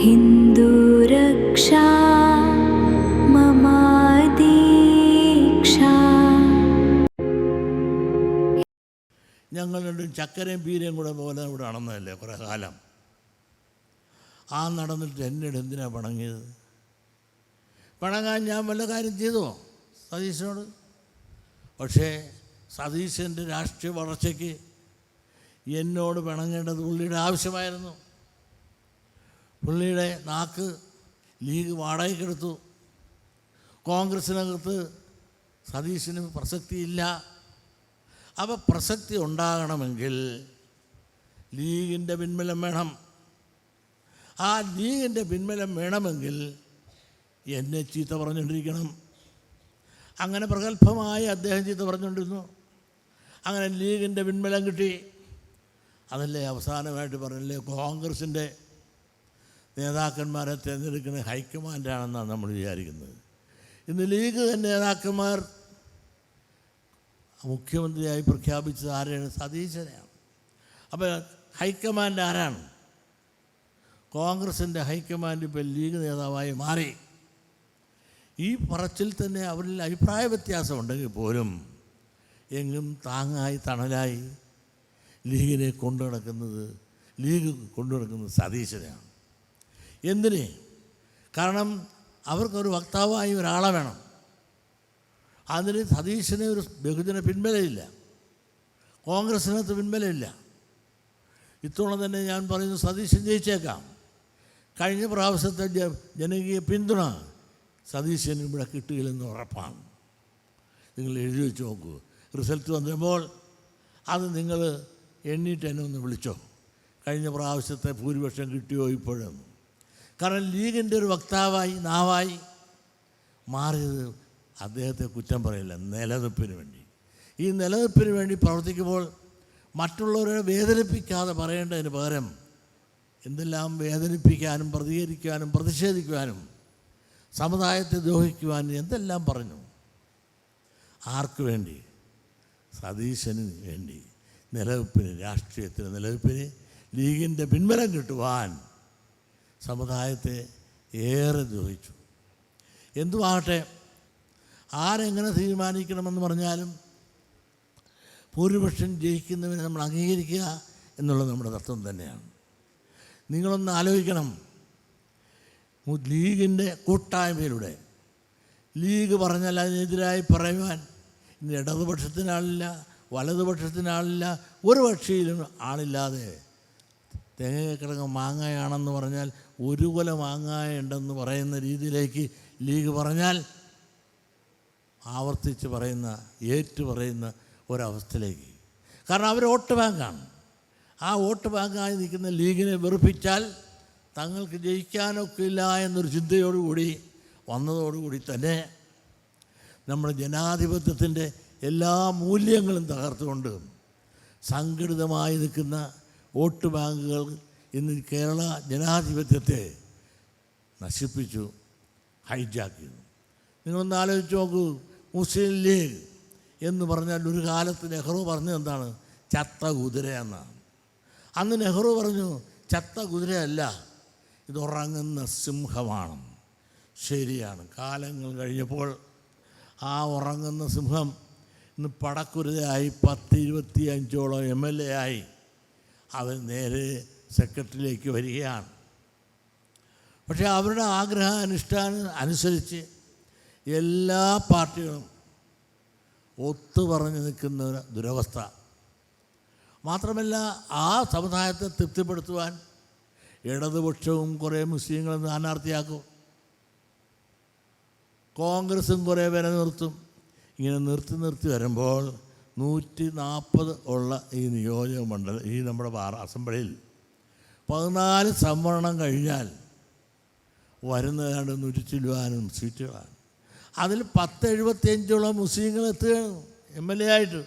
ഹിന്ദുരക്ഷാ മമാദീക്ഷാ. ഞങ്ങൾ രണ്ടും ചക്കരയും പീരയും കൂടെ പോലെ ഇവിടെ നടന്നതല്ലേ കുറേ കാലം. ആ നടന്നിട്ട് എന്നോട് എന്തിനാണ് പിണങ്ങിയത്? പിണങ്ങാൻ ഞാൻ വല്ല കാര്യം ചെയ്തോ സതീശനോട്? പക്ഷേ സതീശൻ്റെ രാഷ്ട്രീയ വളർച്ചയ്ക്ക് എന്നോട് പിണങ്ങേണ്ടത് പുള്ളിയുടെ ആവശ്യമായിരുന്നു. പുള്ളിയുടെ നാക്ക് ലീഗ് വാടകയ്ക്കെടുത്തു. കോൺഗ്രസിനകത്ത് സതീശന് പ്രസക്തിയില്ല. അപ്പോൾ പ്രസക്തി ഉണ്ടാകണമെങ്കിൽ ലീഗിൻ്റെ പിൻബലം വേണം. ആ ലീഗിൻ്റെ പിൻബലം വേണമെങ്കിൽ എന്നെ ചീത്ത പറഞ്ഞുകൊണ്ടിരിക്കണം. അങ്ങനെ പ്രഗത്ഭമായി അദ്ദേഹം ചീത്ത പറഞ്ഞുകൊണ്ടിരുന്നു. അങ്ങനെ ലീഗിൻ്റെ പിൻബലം കിട്ടി. അതല്ലേ അവസാനമായിട്ട് പറഞ്ഞില്ലേ, കോൺഗ്രസിൻ്റെ നേതാക്കന്മാരെ തിരഞ്ഞെടുക്കുന്ന ഹൈക്കമാൻഡാണെന്നാണ് നമ്മൾ വിചാരിക്കുന്നത്. ഇന്ന് ലീഗ് നേതാക്കന്മാർ മുഖ്യമന്ത്രിയായി പ്രഖ്യാപിച്ചത് ആരെയാണ്? സതീശനെയാണ്. അപ്പോൾ ഹൈക്കമാൻഡ് ആരാണ്? കോൺഗ്രസിൻ്റെ ഹൈക്കമാൻഡ് ഇപ്പോൾ ലീഗ് നേതാവായി മാറി. ഈ പറച്ചിൽ തന്നെ അവരിൽ അഭിപ്രായ വ്യത്യാസമുണ്ടെങ്കിൽ പോലും എങ്ങും താങ്ങായി തണലായി ലീഗ് കൊണ്ടു നടക്കുന്നത് സതീശനെയാണ്. എന്തിന്? കാരണം അവർക്കൊരു വക്താവായി ഒരാളെ വേണം. അതിന് സതീശന് ഒരു ബഹുജന പിൻബലമില്ല, കോൺഗ്രസിനകത്ത് പിൻബലമില്ല. ഇത്തവണ തന്നെ ഞാൻ പറയുന്നു, സതീശൻ ജയിച്ചേക്കാം. കഴിഞ്ഞ പ്രാവശ്യത്തെ ജനകീയ പിന്തുണ സതീശന് ഇവിടെ കിട്ടുകയില്ലെന്ന് ഉറപ്പാണ്. നിങ്ങൾ എഴുതി വെച്ച് നോക്കൂ. റിസൾട്ട് വന്നപ്പോൾ അത് നിങ്ങൾ എണ്ണീട്ട് എന്നെ ഒന്ന് വിളിച്ചോ, കഴിഞ്ഞ പ്രാവശ്യത്തെ ഭൂരിപക്ഷം കിട്ടിയോ ഇപ്പോഴും. കാരണം ലീഗിൻ്റെ ഒരു വക്താവായി നാവായി മാറിയത് അദ്ദേഹത്തെ കുറ്റം പറയില്ല, നിലനിൽപ്പിന് വേണ്ടി. ഈ നിലനിൽപ്പിന് വേണ്ടി പ്രവർത്തിക്കുമ്പോൾ മറ്റുള്ളവരെ വേദനിപ്പിക്കാതെ പറയേണ്ടതിന് പകരം എന്തെല്ലാം വേദനിപ്പിക്കാനും പ്രതികരിക്കാനും പ്രതിഷേധിക്കുവാനും സമുദായത്തെ ദ്രോഹിക്കുവാനും എന്തെല്ലാം പറഞ്ഞു. ആർക്ക് വേണ്ടി? സതീശന് വേണ്ടി. നിലനിൽപ്പിന്, രാഷ്ട്രീയത്തിന് നിലനിൽപ്പിന്, ലീഗിൻ്റെ പിൻബലം കിട്ടുവാൻ സമുദായത്തെ ഏറെ ദ്രോഹിച്ചു. എന്തുമാകട്ടെ, ആരെങ്ങനെ തീരുമാനിക്കണമെന്ന് പറഞ്ഞാലും ഭൂരിപക്ഷം ജയിക്കുന്നവരെ നമ്മൾ അംഗീകരിക്കുക എന്നുള്ളത് നമ്മുടെ തത്വം തന്നെയാണ്. നിങ്ങളൊന്ന് ആലോചിക്കണം, ലീഗിൻ്റെ കൂട്ടായ്മയിലൂടെ ലീഗ് പറഞ്ഞാൽ അതിനെതിരായി പറയുവാൻ ഇന്ന് ഇടതുപക്ഷത്തിനാളില്ല, വലതുപക്ഷത്തിനാളില്ല, ഒരു കക്ഷിയിലും ആളില്ലാതെ തേങ്ങ കിടങ്ങ മാങ്ങയാണെന്ന് പറഞ്ഞാൽ ഒരു കൊല മാങ്ങായ ഉണ്ടെന്ന് പറയുന്ന രീതിയിലേക്ക് ലീഗ് പറഞ്ഞാൽ ആവർത്തിച്ച് പറയുന്ന, ഏറ്റു പറയുന്ന ഒരവസ്ഥയിലേക്ക്. കാരണം അവർ വോട്ട് ബാങ്കാണ്. ആ വോട്ട് ബാങ്കായി നിൽക്കുന്ന ലീഗിനെ വെറുപ്പിച്ചാൽ തങ്ങൾക്ക് ജയിക്കാനൊക്കില്ല എന്നൊരു ചിന്തയോടുകൂടി വന്നതോടുകൂടി തന്നെ നമ്മുടെ ജനാധിപത്യത്തിൻ്റെ എല്ലാ മൂല്യങ്ങളും തകർത്തുകൊണ്ട് സംഘടിതമായി നിൽക്കുന്ന വോട്ട് ബാങ്കുകൾ ഇന്ന് കേരള ജനാധിപത്യത്തെ നശിപ്പിച്ചു, ഹൈജാക്ക് ചെയ്തു. നിങ്ങളൊന്ന് ആലോചിച്ച് നോക്കൂ. മുസ്ലിം ലീഗ് എന്ന് പറഞ്ഞാൽ ഒരു കാലത്ത് നെഹ്റു പറഞ്ഞത് എന്താണ്? ചത്ത കുതിരയെന്നാണ്. അന്ന് നെഹ്റു പറഞ്ഞു, ചത്ത കുതിരയല്ല, ഇത് ഉറങ്ങുന്ന സിംഹമാണ്. ശരിയാണ്. കാലങ്ങൾ കഴിഞ്ഞപ്പോൾ ആ ഉറങ്ങുന്ന സിംഹം ഇന്ന് പടക്കുരുതയായി 10-25ഓളം MLA ആയി. അവർ നേരെ സെക്രട്ടറിയിലേക്ക് വരികയാണ്. പക്ഷേ അവരുടെ അനുസരിച്ച് എല്ലാ പാർട്ടികളും ഒത്തുപറഞ്ഞു നിൽക്കുന്ന ഒരു ദുരവസ്ഥ. മാത്രമല്ല, ആ സമുദായത്തെ തൃപ്തിപ്പെടുത്തുവാൻ ഇടതുപക്ഷവും കുറേ മുസ്ലിങ്ങളും സ്ഥാനാർത്ഥിയാക്കും, കോൺഗ്രസും കുറേ പേരെ നിർത്തും. ഇങ്ങനെ നിർത്തി വരുമ്പോൾ 140 ഉള്ള ഈ നിയോജക മണ്ഡലം, ഈ നമ്മുടെ അസംബ്ലിയിൽ 14 സംവരണം കഴിഞ്ഞാൽ വരുന്നതാണ് 100 സീറ്റുകളാണ്. അതിൽ 10-75 മുസ്ലിങ്ങൾ എത്തുകയാണ് MLA ആയിട്ട്.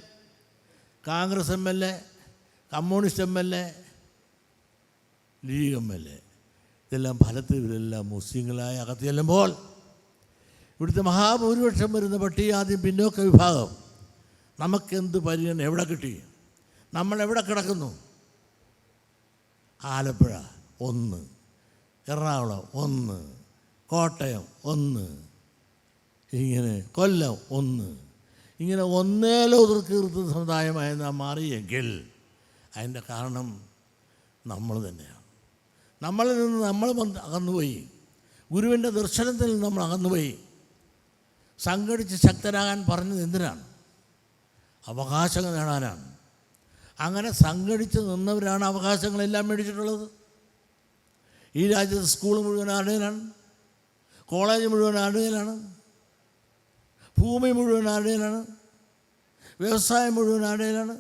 Congress MLA, communist MLA, league MLA, ഇതെല്ലാം ഫലത്തിൽ ഇവരെല്ലാം മുസ്ലിങ്ങളായി അകത്ത് ചെല്ലുമ്പോൾ ഇവിടുത്തെ മഹാഭൂരിപക്ഷം വരുന്ന പട്ടികജാതി പിന്നോക്ക വിഭാഗം നമുക്കെന്ത് പരിഗണന എവിടെ കിട്ടി? നമ്മളെവിടെ കിടക്കുന്നു? ആലപ്പുഴ 1, എറണാകുളം 1, കോട്ടയം 1, ഇങ്ങനെ കൊല്ലം 1, ഇങ്ങനെ ഒന്നേലോ ഒതുക്കീർത്ത സമുദായമായി നാം മാറിയെങ്കിൽ അതിൻ്റെ കാരണം നമ്മൾ തന്നെയാണ്. നമ്മളിൽ നിന്ന് നമ്മൾ അകന്നുപോയി. ഗുരുവിൻ്റെ ദർശനത്തിൽ നിന്ന് നമ്മൾ അകന്നുപോയി. സംഘടിച്ച് ശക്തരാകാൻ പറഞ്ഞത് എന്തിനാണ്? അവകാശങ്ങൾ നേടാനാണ്. അങ്ങനെ സംഘടിച്ച് നിന്നവരാണ് അവകാശങ്ങളെല്ലാം മേടിച്ചിട്ടുള്ളത്. ഈ രാജ്യത്ത് സ്കൂൾ മുഴുവൻ ആരുടെയിലാണ്, കോളേജ് മുഴുവൻ ആരുടെയിലാണ്, ഭൂമി മുഴുവൻ ആരുടെയിലാണ്, വ്യവസായം മുഴുവൻ ആരുടെയിലാണ്.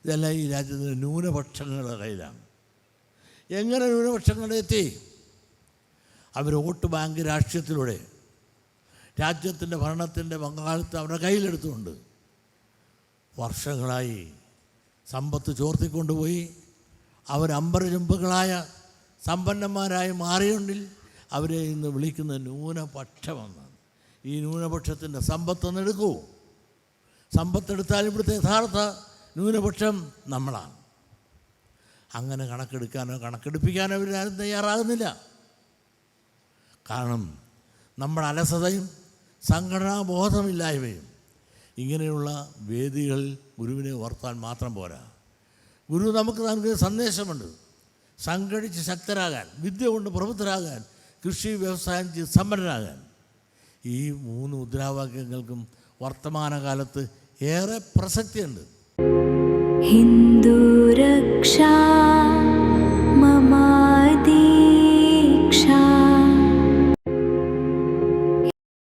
ഇതെല്ലാം ഈ രാജ്യത്തിൻ്റെ ന്യൂനപക്ഷങ്ങളുടെ കയ്യിലാണ്. എങ്ങനെ ന്യൂനപക്ഷങ്ങളുടെ എത്തി? അവർ വോട്ട് ബാങ്ക് രാഷ്ട്രീയത്തിലൂടെ രാജ്യത്തിൻ്റെ ഭരണത്തിൻ്റെ പങ്കാളിത്തം അവരുടെ കയ്യിലെടുത്തുകൊണ്ട് വർഷങ്ങളായി സമ്പത്ത് ചോർത്തിക്കൊണ്ടുപോയി അവരമ്പരചുംബുകളായ സമ്പന്നന്മാരായി മാറിയുണ്ടിൽ അവരെ ഇന്ന് വിളിക്കുന്ന ന്യൂനപക്ഷമെന്നാണ്. ഈ ന്യൂനപക്ഷത്തിൻ്റെ സമ്പത്തൊന്നെടുക്കൂ. സമ്പത്തെടുത്താൽ ഇവിടുത്തെ യഥാർത്ഥ ന്യൂനപക്ഷം നമ്മളാണ്. അങ്ങനെ കണക്കെടുക്കാനോ കണക്കെടുപ്പിക്കാനോ അവരാരും തയ്യാറാകുന്നില്ല. കാരണം നമ്മുടെ അലസതയും സംഘടനാബോധമില്ലായ്മയും ഇങ്ങനെയുള്ള വേദികളിൽ ഗുരുവിനെ ഓർത്താൻ മാത്രം പോരാ. ഗുരു നമുക്ക് നൽകിയ സന്ദേശമുണ്ട്. സംഘടിച്ച് ശക്തരാകാൻ, വിദ്യ കൊണ്ട് പ്രബുദ്ധരാകാൻ, കൃഷി വ്യവസായം ചെയ്ത് സമ്പന്നരാകാൻ. ഈ 3 മുദ്രാവാക്യങ്ങൾക്കും വർത്തമാനകാലത്ത് ഏറെ പ്രസക്തിയുണ്ട്. ഹിന്ദു രക്ഷാ